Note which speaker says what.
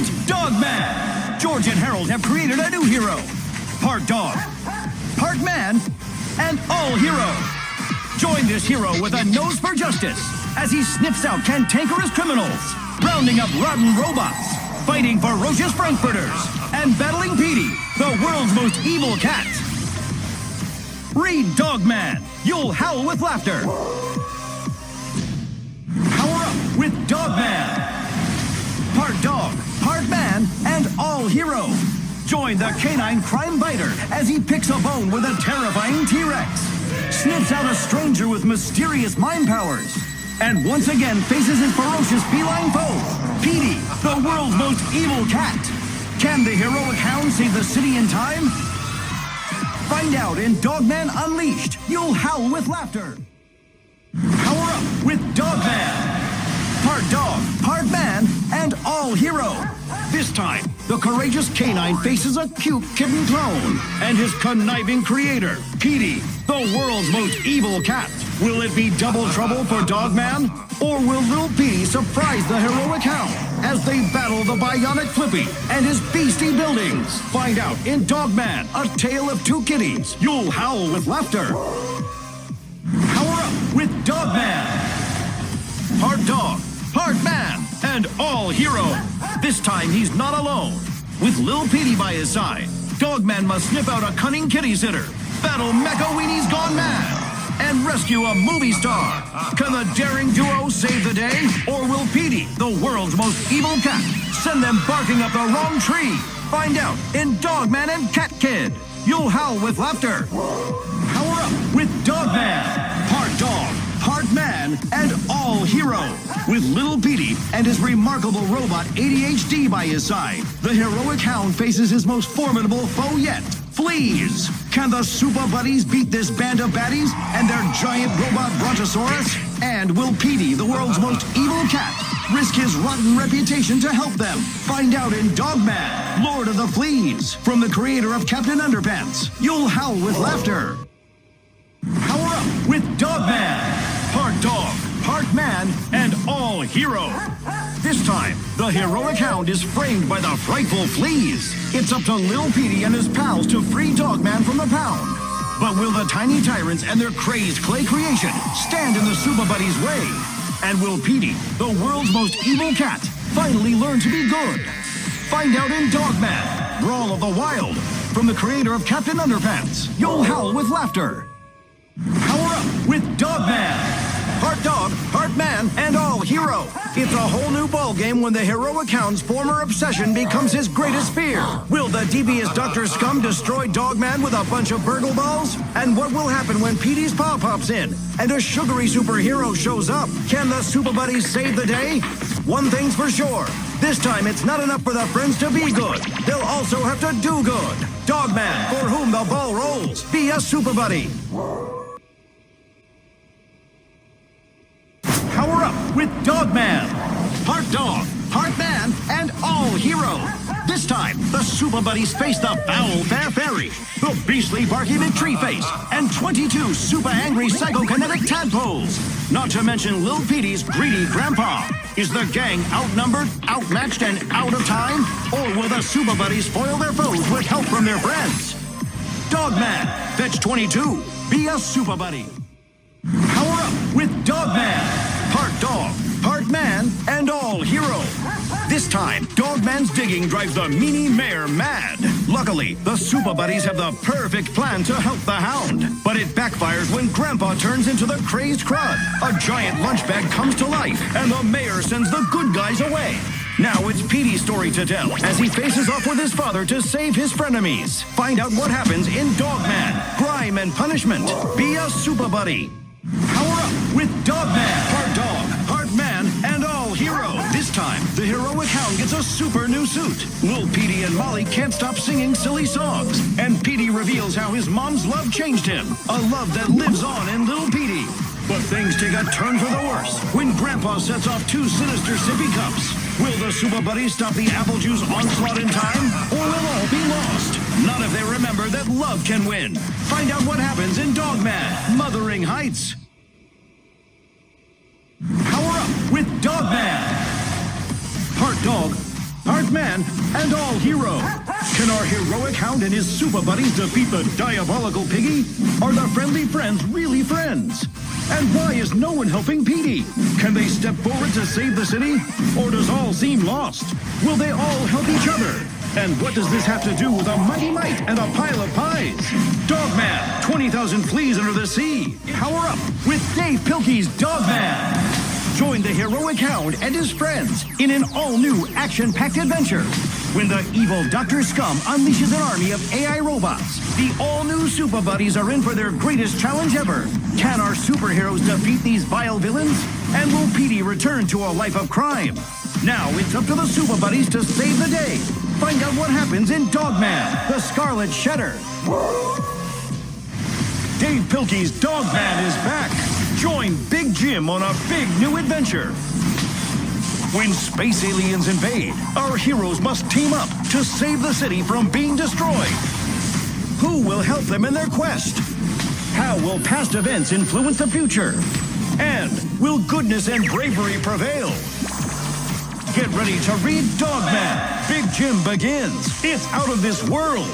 Speaker 1: Meet Dogman! George and Harold have created a new hero. Part dog, part man, and all hero. Join this hero with a nose for justice as he sniffs out cantankerous criminals, rounding up rotten robots, fighting ferocious frankfurters, and battling Petey, the world's most evil cat. Read Dogman. You'll howl with laughter. Power up with Dogman. Part dog, part man, and all hero. Join the canine crime fighter as he picks a bone with a terrifying T-Rex, sniffs out a stranger with mysterious mind powers, and once again faces his ferocious feline foe, Petey, the world's most evil cat. Can the heroic hound save the city in time? Find out in Dogman Unleashed. You'll howl with laughter. Power up with Dogman. Part dog, part man, and all hero. This time, the courageous canine faces a cute kitten clone and his conniving creator, Petey, the world's most evil cat. Will it be double trouble for Dogman? Or will little Petey surprise the heroic hound as they battle the bionic Flippy and his beastly buildings? Find out in Dogman, A Tale of Two Kitties. You'll howl with laughter. Power up with Dogman. Part dog, part man, and all hero. This time he's not alone. With Lil Petey by his side, Dogman must sniff out a cunning kitty sitter, battle Mecha Weenies gone mad, and rescue a movie star. Can the daring duo save the day? Or will Petey, the world's most evil cat, send them barking up the wrong tree? Find out in Dogman and Cat Kid. You'll howl with laughter. Power up with Dogman. Part dog, part man, and all hero. With little Petey and his remarkable robot ADHD by his side, the heroic hound faces his most formidable foe yet, fleas. Can the Super Buddies beat this band of baddies and their giant robot brontosaurus? And will Petey, the world's most evil cat, risk his rotten reputation to help them? Find out in Dogman, Lord of the Fleas, from the creator of Captain Underpants. You'll howl with laughter. Power up with Dogman. Part dog, part man, and all hero. This time, the heroic hound is framed by the frightful fleas. It's up to Lil Petey and his pals to free Dogman from the pound. But will the tiny tyrants and their crazed clay creation stand in the Super Buddies' way? And will Petey, the world's most evil cat, finally learn to be good? Find out in Dogman, Brawl of the Wild, from the creator of Captain Underpants. You'll howl with laughter. Power up with Dogman. Part dog, part man, and all hero. It's a whole new ballgame when the heroic hound's former obsession becomes his greatest fear. Will the devious Dr. Scum destroy Dogman with a bunch of burgle balls? And what will happen when Petey's paw pops in and a sugary superhero shows up? Can the Super Buddies save the day? One thing's for sure. This time it's not enough for the friends to be good. They'll also have to do good. Dogman, for whom the ball rolls. Be a Super Buddy. Power up with Dogman. Part dog, part man, and all hero. This time, the Super Buddies face the foul Fair Fairy, the beastly Barky McTreeface, and 22 super angry psychokinetic tadpoles. Not to mention Lil Petey's greedy grandpa. Is the gang outnumbered, outmatched, and out of time? Or will the Super Buddies foil their foes with help from their friends? Dogman, fetch 22. Be a Super Buddy. Power up with Dogman. Part dog, part man, and all hero. This time, Dogman's digging drives the meanie mayor mad. Luckily, the Super Buddies have the perfect plan to help the hound. But it backfires when Grandpa turns into the crazed crud. A giant lunch bag comes to life, and the mayor sends the good guys away. Now it's Petey's story to tell as he faces off with his father to save his frenemies. Find out what happens in Dogman, Crime and Punishment. Be a Super Buddy. Power up with Dogman. Part dog, part man, and all hero. This time, the heroic hound gets a super new suit. Lil Petey and Molly can't stop singing silly songs. And Petey reveals how his mom's love changed him. A love that lives on in Lil Petey. But things take a turn for the worse when Grandpa sets off two sinister sippy cups. Will the Super Buddies stop the apple juice onslaught in time? Or will all be lost? Not if they remember that love can win. Find out what happens in Dogman, Mothering Heights. Power up with Dogman. Part dog, part Man, and All Hero. Can our heroic hound and his super buddies defeat the diabolical Piggy? Are the friendly friends really friends? And why is no one helping Petey? Can they step forward to save the city? Or does all seem lost? Will they all help each other? And what does this have to do with a mighty mite and a pile of pies? Dogman, 20,000 fleas under the sea. Power up with Dave Pilkey's Dogman. Join the heroic hound and his friends in an all-new action-packed adventure. When the evil Dr. Scum unleashes an army of AI robots, the all-new Super Buddies are in for their greatest challenge ever. Can our superheroes defeat these vile villains? And will Petey return to a life of crime? Now it's up to the Super Buddies to save the day. Find out what happens in Dogman, the Scarlet Shedder. Dave Pilkey's Dogman is back. Join Big Jim on a big new adventure. When space aliens invade, our heroes must team up to save the city from being destroyed. Who will help them in their quest? How will past events influence the future? And will goodness and bravery prevail? Get ready to read Dogman. Big Jim begins. It's out of this world.